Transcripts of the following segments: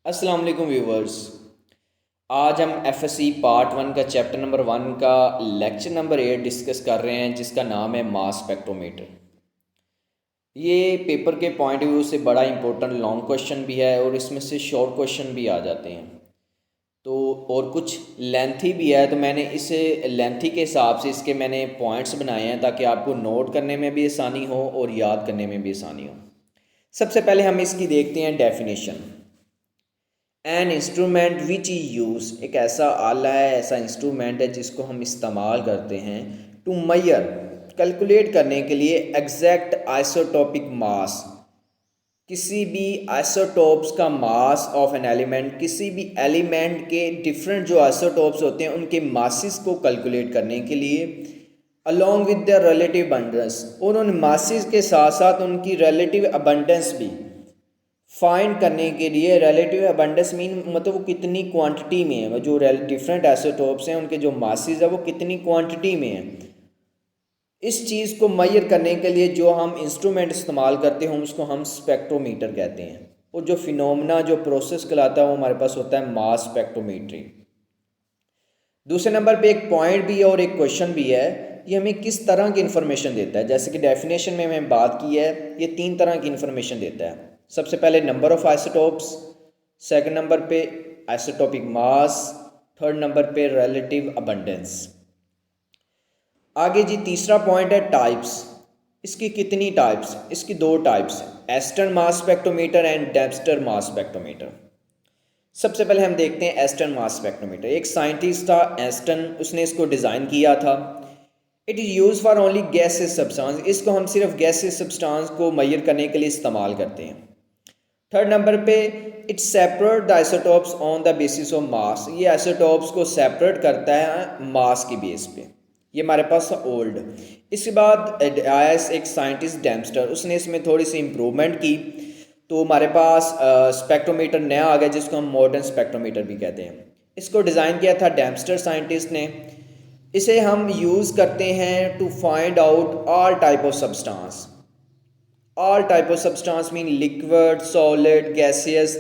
अस्सलाम वालेकुम व्यूवर्स। आज हम एफएससी पार्ट 1 का चैप्टर नंबर 1 का लेक्चर नंबर 8 डिस्कस कर रहे हैं, जिसका नाम है मास स्पेक्ट्रोमीटर। ये पेपर के पॉइंट ऑफ व्यू से बड़ा इंपॉर्टेंट लॉन्ग क्वेश्चन भी है और इसमें से शॉर्ट क्वेश्चन भी आ जाते हैं, तो और कुछ लेंथी भी है। तो मैंने इसे लेंथी के हिसाब से इसके मैंने पॉइंट्स बनाए हैं ताकि आपको नोट करने में भी आसानी हो और याद करने में भी आसानी हो। सबसे पहले हम इसकी देखते हैं definition. An instrument which E use, एक ऐसा आला है, ऐसा इंस्ट्रूमेंट है जिसको हम इस्तेमाल करते हैं टू मैयर, कैलकुलेट करने के लिए एग्जैक्ट आइसोटॉपिक मास, किसी भी आइसोटॉप्स का मास ऑफ एन एलिमेंट, किसी भी एलिमेंट के डिफरेंट जो आइसोटॉप्स होते हैं उनके मासिस को कैलकुलेट करने के लिए along with the relative abundance, और उन मासिस के साथ साथ उनकी रिलेटिव अबंडेंस भी फाइंड करने के लिए। रिलेटिव अबंडेंस मीन मतलब वो कितनी क्वांटिटी में है, जो डिफरेंट आइसोटॉप्स हैं उनके जो मासेस है वो कितनी क्वांटिटी में है। इस चीज़ को मेजर करने के लिए जो हम इंस्ट्रूमेंट इस्तेमाल करते हैं उसको हम स्पेक्ट्रोमीटर कहते हैं, और जो फिनोमेना जो प्रोसेस कहलाता है वो हमारे पास होता है मास स्पेक्ट्रोमीट्री। दूसरे नंबर पे एक पॉइंट भी है और एक क्वेश्चन भी है, ये हमें किस तरह की इन्फॉर्मेशन देता है। जैसे कि डेफिनेशन में मैंने बात की है, ये 3 तरह की इन्फॉर्मेशन देता है। सबसे पहले number of isotopes, second number पे आइसोटॉपिक मास, थर्ड नंबर पे रिलेटिव अबंडेंस। आगे जी तीसरा पॉइंट है टाइप्स। इसकी कितनी टाइप्स? इसकी 2 types, Aston mass spectrometer and Dempster mass spectrometer. सबसे पहले हम देखते हैं एस्टर्न मास स्पेक्ट्रोमीटर। एक साइंटिस्ट था एस्टन, उसने इसको डिज़ाइन किया था। It is use for only gases substance, इसको हम सिर्फ गैसेस सब्सटेंस को मेजर करने के लिए इस्तेमाल करते हैं। थर्ड नंबर पे it separate the isotopes on the basis of mass, ये आइसोटॉप्स को सेपरेट करता है मास की बेस पे। ये हमारे पास ओल्ड। इसके बाद आया एक साइंटिस्ट डेम्स्टर, उसने इसमें थोड़ी सी इम्प्रूवमेंट की, तो हमारे पास स्पेक्ट्रोमीटर नया आ गया जिसको हम मॉडर्न स्पेक्ट्रोमीटर भी कहते हैं। इसको डिज़ाइन किया था डेम्स्टर साइंटिस्ट ने। इसे हम यूज़ करते हैं to find out all type of substance. All type of substance mean liquid, solid, gaseous,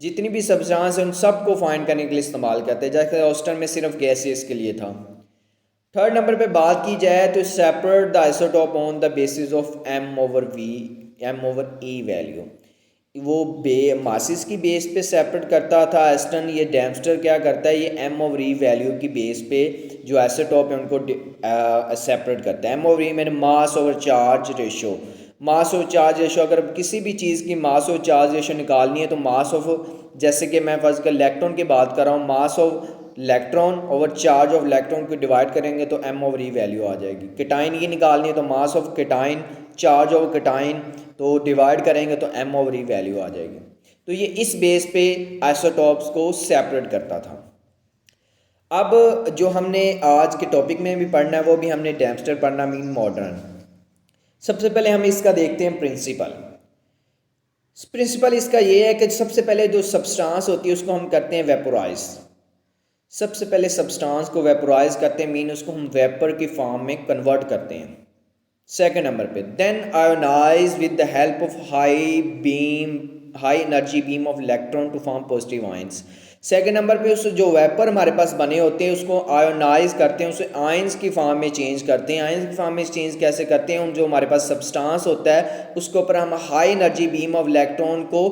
जितनी भी सब्सटेंस है उन सब को फाइंड करने के लिए इस्तेमाल करते हैं, जैसे ऑस्टन में सिर्फ गैसियस के लिए था। थर्ड नंबर पे बात की जाए तो separate the isotope on the basis of M over V, M over E value, वो मासिस की बेस पे सेपरेट करता था एस्टन। ये डेम्स्टर क्या करता है, ये एम ओवर ई वैल्यू की बेस पे जो आइसोटॉप है उनको सेपरेट करता है। एम ओवर ई मैंने मास over charge ratio, mass of charge ratio, अगर किसी भी चीज़ की मास ऑफ चार्ज रेशो निकालनी है तो मास ऑफ, जैसे कि मैं फर्स्ट इलेक्ट्रॉन की बात कर रहा हूँ, mass of electron over charge of electron को डिवाइड करेंगे तो एम ओवर ई वैल्यू आ जाएगी। केटाइन की निकालनी है तो mass of cation, charge of cation, तो डिवाइड करेंगे तो एम ओवर ई वैल्यू आ जाएगी। तो ये इस बेस पे आइसोटॉप्स को सेपरेट करता था। अब जो हमने आज के टॉपिक में भी पढ़ना है वो भी हमने डेम्स्टर पढ़ना, मीन मॉडर्न। सबसे पहले हम इसका देखते हैं प्रिंसिपल। प्रिंसिपल इसका ये है कि सबसे पहले जो सब्सटेंस होती है उसको हम करते हैं वेपोराइज। सबसे पहले सब्सटेंस को वेपोराइज करते हैं, मीन उसको हम वेपर की फॉर्म में कन्वर्ट करते हैं। सेकंड नंबर पे then ionise with the help of high energy beam of electron to form positive ions. Second number पे उस जो वेपर हमारे पास बने होते हैं उसको आयोनाइज करते हैं, उसे आयंस की फॉर्म में चेंज करते हैं। आयंस की फॉर्म में चेंज कैसे करते हैं, उन जो हमारे पास सब्सटेंस होता है उसके ऊपर हम high energy beam of electron को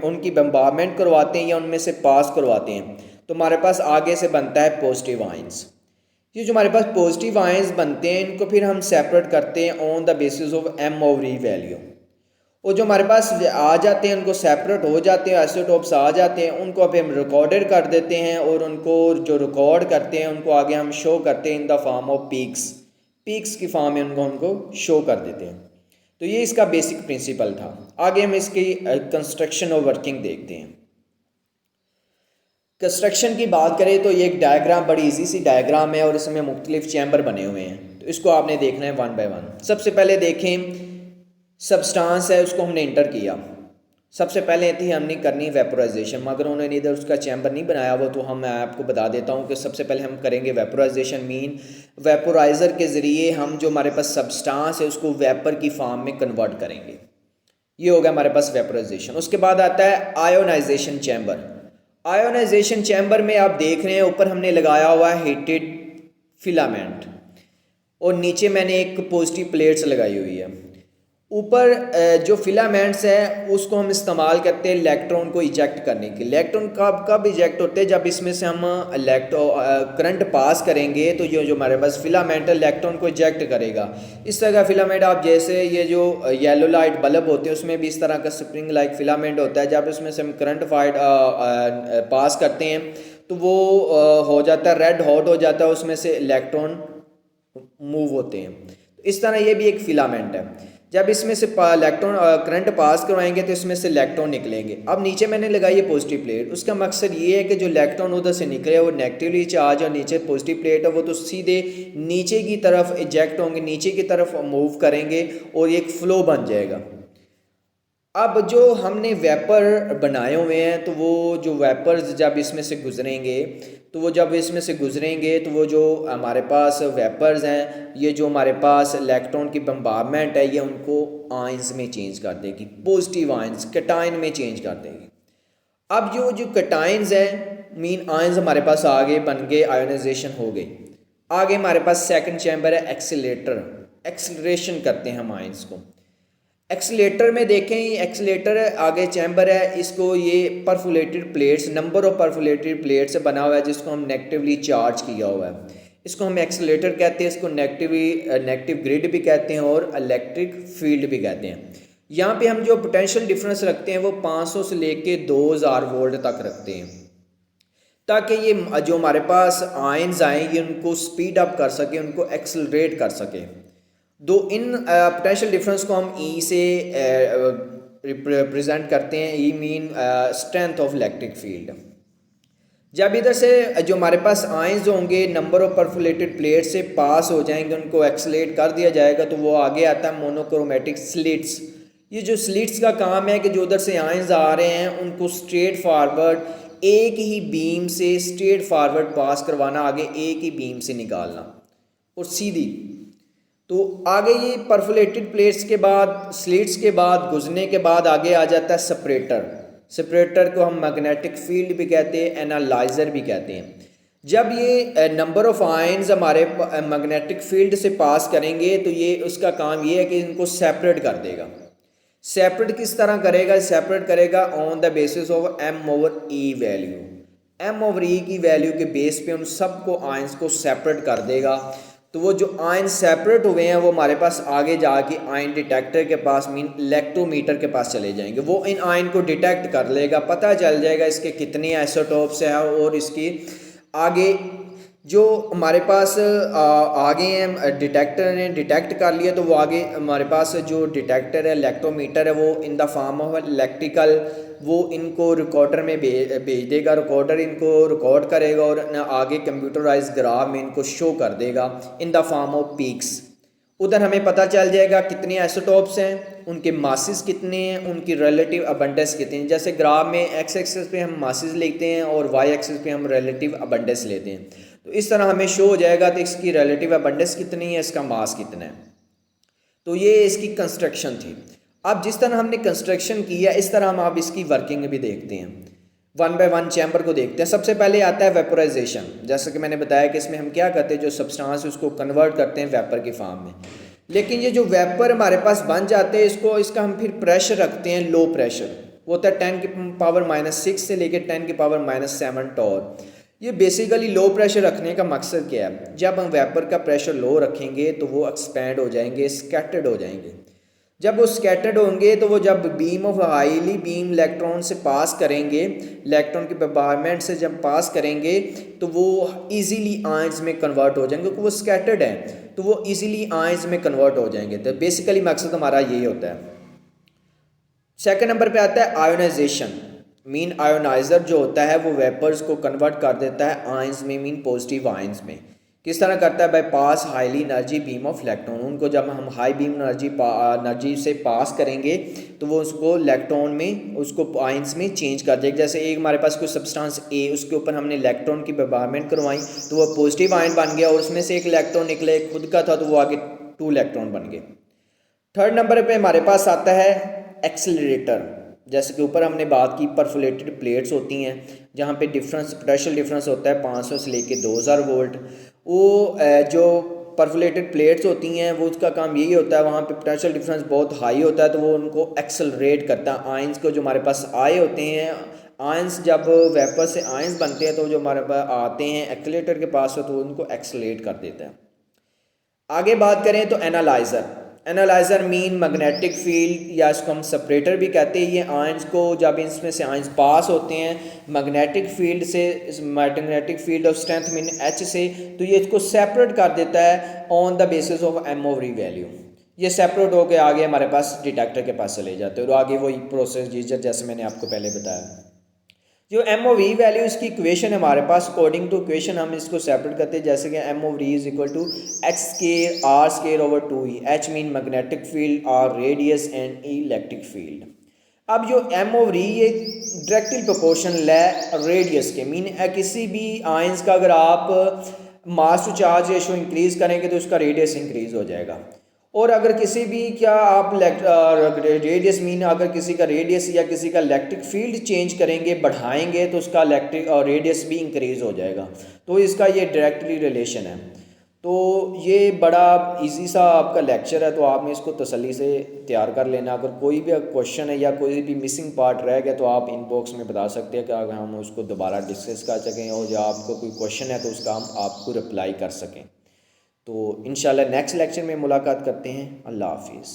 उनकी बम्बार्मेंट करवाते हैं या उनमें से पास करवाते हैं, तो हमारे पास आगे से बनता है पॉजिटिव आयंस। ये जो हमारे पास पॉजिटिव आयंस बनते हैं इनको फिर हम सेपरेट करते हैं on the basis of M over E value, और जो हमारे पास आ जाते हैं उनको सेपरेट हो जाते हैं, आइसोटॉप्स आ जाते हैं, उनको अभी हम रिकॉर्डेड कर देते हैं, और उनको जो रिकॉर्ड करते हैं उनको आगे हम शो करते हैं in the form of peaks. Peaks की फॉर्म में उनको शो कर देते हैं। तो ये इसका बेसिक प्रिंसिपल था। आगे हम इसकी कंस्ट्रक्शन और वर्किंग देखते हैं। कंस्ट्रक्शन की बात करें तो ये एक डायग्राम, बड़ी इजी सी डायग्राम है और इसमें मुख्तलिफ चैम्बर बने हुए हैं, तो इसको आपने देखना है वन बाय वन। सबसे पहले देखें सब्सटेंस है उसको हमने इंटर किया। सबसे पहले थी हमने करनी वेपोराइजेशन, मगर उन्होंने इधर उसका चैम्बर नहीं बनाया हुआ, तो मैं आपको बता देता हूँ कि सबसे पहले हम करेंगे वेपोराइजेशन, मीन वेपोराइज़र के ज़रिए हम जो हमारे पास सब्सटेंस है उसको वेपर की फॉर्म में कन्वर्ट करेंगे। ये हो गया हमारे पास वेपराइजेशन। उसके बाद आता है आयोनाइजेशन चैम्बर। आयोनाइजेशन चैम्बर में आप देख रहे हैं ऊपर हमने लगाया हुआ है हीटेड फिलामेंट और नीचे मैंने एक पॉजिटिव प्लेट्स लगाई हुई है। ऊपर जो फिलामेंट्स हैं उसको हम इस्तेमाल करते हैं इलेक्ट्रॉन को इजेक्ट करने के। इलेक्ट्रॉन कब इजेक्ट होते हैं, जब इसमें से हम करंट पास करेंगे तो जो हमारे पास फिलामेंट है इलेक्ट्रॉन को इजेक्ट करेगा। इस तरह का फिलामेंट आप जैसे ये जो येलो लाइट बल्ब होते हैं उसमें भी इस तरह का स्प्रिंग लाइक फिलामेंट होता है। जब इसमें से हम करंट पास करते हैं तो वो हो जाता है रेड हॉट हो जाता है, उसमें से इलेक्ट्रॉन मूव होते हैं। इस तरह ये भी एक फिलामेंट है। जब इसमें से इलेक्ट्रॉन करंट पास करवाएंगे तो इसमें से इलेक्ट्रॉन निकलेंगे। अब नीचे मैंने लगाई है पॉजिटिव प्लेट। उसका मकसद ये है कि जो इलेक्ट्रॉन उधर से निकले वो नेगेटिवली चार्ज और नीचे पॉजिटिव प्लेट है वो तो सीधे नीचे की तरफ इजेक्ट होंगे, नीचे की तरफ मूव करेंगे और एक फ्लो बन जाएगा। अब जो हमने वेपर बनाए हुए हैं तो वो जो वेपर्स जब इसमें से गुजरेंगे तो वो जो हमारे पास वेपर्स हैं ये जो हमारे पास इलेक्ट्रॉन की बम्बार्डमेंट है ये उनको आयंस में चेंज कर देगी, पॉजिटिव आयंस कैटायन में चेंज कर देगी। अब जो कैटायंस हैं मीन आयंस हमारे पास आगे बन गए, आयोनाइजेशन हो गई। आगे हमारे पास सेकंड चैम्बर है एक्सीलेटर, एक्सीलरेशन करते हैं हम आयंस को। एक्सीलेटर में देखें ये एक्सीलेटर आगे चैम्बर है, इसको ये परफोलेटेड प्लेट्स, नंबर ऑफ परफोलेटेड प्लेट्स से बना हुआ है जिसको हम नेगेटिवली चार्ज किया हुआ है। इसको हम एक्सीलेटर कहते हैं, इसको नेगेटिव ग्रिड भी कहते हैं और इलेक्ट्रिक फील्ड भी कहते हैं। यहाँ पे हम जो पोटेंशियल डिफरेंस रखते हैं वो 500 से लेके 2000 वोल्ट तक रखते हैं ताकि ये जो हमारे पास आयंस आए ये उनको स्पीड अप कर सके, उनको एक्सेलरेट कर सके। दो इन पोटेंशियल डिफरेंस को हम ई से रिप्रेजेंट करते हैं। E mean strength of electric field. जब इधर से जो हमारे पास आयंस होंगे नंबर ऑफ परफोलेटेड प्लेट से पास हो जाएंगे, उनको एक्सेलेरेट कर दिया जाएगा तो वो आगे आता है मोनोक्रोमेटिक स्लिट्स। ये जो स्लिट्स का काम है कि जो उधर से आयंस आ रहे हैं उनको स्ट्रेट फॉरवर्ड एक ही बीम से स्ट्रेट फॉरवर्ड पास करवाना, आगे एक ही बीम से निकालना और सीधी। तो आगे ये परफोलेटेड प्लेट्स के बाद स्लिट्स के बाद गुजरने के बाद आगे आ जाता है सेपरेटर। सेपरेटर को हम मैग्नेटिक फील्ड भी कहते हैं, एनालाइजर भी कहते हैं। जब ये नंबर ऑफ आयंस हमारे मैग्नेटिक फील्ड से पास करेंगे तो ये उसका काम ये है कि इनको सेपरेट कर देगा। सेपरेट किस तरह करेगा? सेपरेट करेगा on the basis of m/e value. m/e की वैल्यू के बेस पे उन सबको आयंस को सेपरेट कर देगा। तो वो जो आयन सेपरेट हुए हैं वो हमारे पास आगे जाके आयन डिटेक्टर के पास मीन इलेक्ट्रोमीटर के पास चले जाएंगे। वो इन आयन को डिटेक्ट कर लेगा, पता चल जाएगा इसके कितने आइसोटोप्स हैं और इसकी आगे जो हमारे पास आगे हैं डिटेक्टर ने डिटेक्ट कर लिया तो वो आगे हमारे पास जो डिटेक्टर है इलेक्ट्रोमीटर है वो in the form of electrical वो इनको रिकॉर्डर में भेज देगा। रिकॉर्डर इनको रिकॉर्ड करेगा और आगे कंप्यूटराइज ग्राफ में इनको शो कर देगा in the form of peaks. उधर हमें पता चल जाएगा कितने आइसोटोप्स हैं, उनके मासेस कितने हैं, उनकी रिलेटिव अबंडेंस कितनी है। जैसे ग्राफ में एक्स एक्सिस पे हम मासेस लिखते हैं और वाई एक्सिस पे हम रिलेटिव अबंडेंस लेते हैं। तो इस तरह हमें शो हो जाएगा तो इसकी रिलेटिव अबंडेंस कितनी है, इसका मास कितना है। तो ये इसकी कंस्ट्रक्शन थी। अब जिस तरह हमने कंस्ट्रक्शन किया इस तरह हम अब इसकी वर्किंग भी देखते हैं, वन बाय वन चैम्बर को देखते हैं। सबसे पहले आता है वेपोराइजेशन। जैसे कि मैंने बताया कि इसमें हम क्या करते हैं, जो सब्सटेंस है उसको कन्वर्ट करते हैं वेपर की फॉर्म में। लेकिन ये जो वेपर हमारे पास बन जाते हैं इसका हम फिर प्रेशर रखते हैं, लो प्रेशर वो होता है 10⁻⁶ से लेकर 10⁻⁷ टॉर। ये बेसिकली लो प्रेशर रखने का मकसद क्या है? जब हम वेपर का प्रेशर लो रखेंगे तो वो एक्सपैंड हो जाएंगे, स्कैटर्ड हो जाएंगे। जब वो स्कैटर्ड होंगे तो वो जब beam of highly beam electron से पास करेंगे, इलेक्ट्रॉन के बम्बार्डमेंट से जब पास करेंगे तो वो इजीली आयंस में कन्वर्ट हो जाएंगे क्योंकि वो स्कैटर्ड है तो वो इजीली आयंस में कन्वर्ट हो जाएंगे। तो बेसिकली मकसद हमारा यही होता है। सेकंड नंबर पे आता है आयोनाइजेशन। मीन आयोनाइजर जो होता है वो वेपर्स को कन्वर्ट कर देता है आयंस में, मीन पॉजिटिव आयंस में। किस तरह करता है? By pass highly energy beam of electron. उनको जब हम हाई बीम एनर्जी से पास करेंगे तो वो उसको इलेक्ट्रॉन में उसको आयंस में चेंज कर देगा। जैसे एक हमारे पास कोई सब्सटेंस ए, उसके ऊपर हमने इलेक्ट्रॉन की बम्बार्डमेंट करवाई तो वो पॉजिटिव आयन बन गया और उसमें से एक इलेक्ट्रॉन निकले, एक खुद का था तो वो आगे 2 इलेक्ट्रॉन बन गए। थर्ड नंबर पे हमारे पास आता है एक्सेलरेटर। जैसे कि ऊपर हमने बात की परफोलेटेड प्लेट्स होती हैं जहाँ पे डिफरेंस पोटेंशियल डिफरेंस होता है 500 से लेके 2000 वोल्ट। वो जो परफोलेटेड प्लेट्स होती हैं वो उसका काम यही होता है, वहाँ पे पोटेंशियल डिफरेंस बहुत हाई होता है तो वो उनको एक्सेलरेट करता है। आयंस को जो हमारे पास आए होते हैं, आयंस जब वेपर से आयंस बनते हैं तो जो हमारे पास आते हैं एक्सेलेरेटर के पास हो तो उनको एक्सेलरेट कर देता है। आगे बात करें तो analyser. Analyser mean magnetic field या इसको हम सेपरेटर भी कहते हैं। ये आयंस को जब इसमें से आयंस पास होते हैं मैग्नेटिक फील्ड से, magnetic field of strength mean H से, तो ये इसको सेपरेट कर देता है on the basis of MOV value. ये सेपरेट होकर आगे हमारे पास डिटेक्टर के पास चले जाते हैं और आगे वही प्रोसीजर जैसे मैंने आपको पहले बताया। जो एम ओ वी वैल्यू इसकी इक्वेशन है हमारे पास, अकॉर्डिंग टू इक्वेशन हम इसको सेपरेट करते हैं जैसे कि M O V is equal to X square R square over 2e। H mean magnetic field, R radius and E electric field. अब जो एम ओ वी ये डायरेक्टली प्रोपोर्शनल है रेडियस के, मीन किसी भी आयंस का अगर आप mass to charge ratio increase करेंगे तो उसका रेडियस इंक्रीज हो जाएगा। और अगर किसी भी क्या आप रेडियस मीन अगर किसी का रेडियस या किसी का इलेक्ट्रिक फील्ड चेंज करेंगे बढ़ाएंगे तो उसका इलेक्ट्रिक और रेडियस भी इंक्रीज हो जाएगा। तो इसका ये डायरेक्टली रिलेशन है। तो ये बड़ा इजी सा आपका लेक्चर है तो आपने इसको तसल्ली से तैयार कर लेना। अगर कोई भी क्वेश्चन है या कोई भी मिसिंग पार्ट रह गया तो आप इनबॉक्स में बता सकते हैं कि अगर हम उसको दोबारा डिस्कस कर सकें और या आपको कोई क्वेश्चन है तो उसका हम आपको रिप्लाई कर सकें। तो इंशाल्लाह नेक्स्ट लेक्चर में मुलाकात करते हैं। अल्लाह हाफिज़।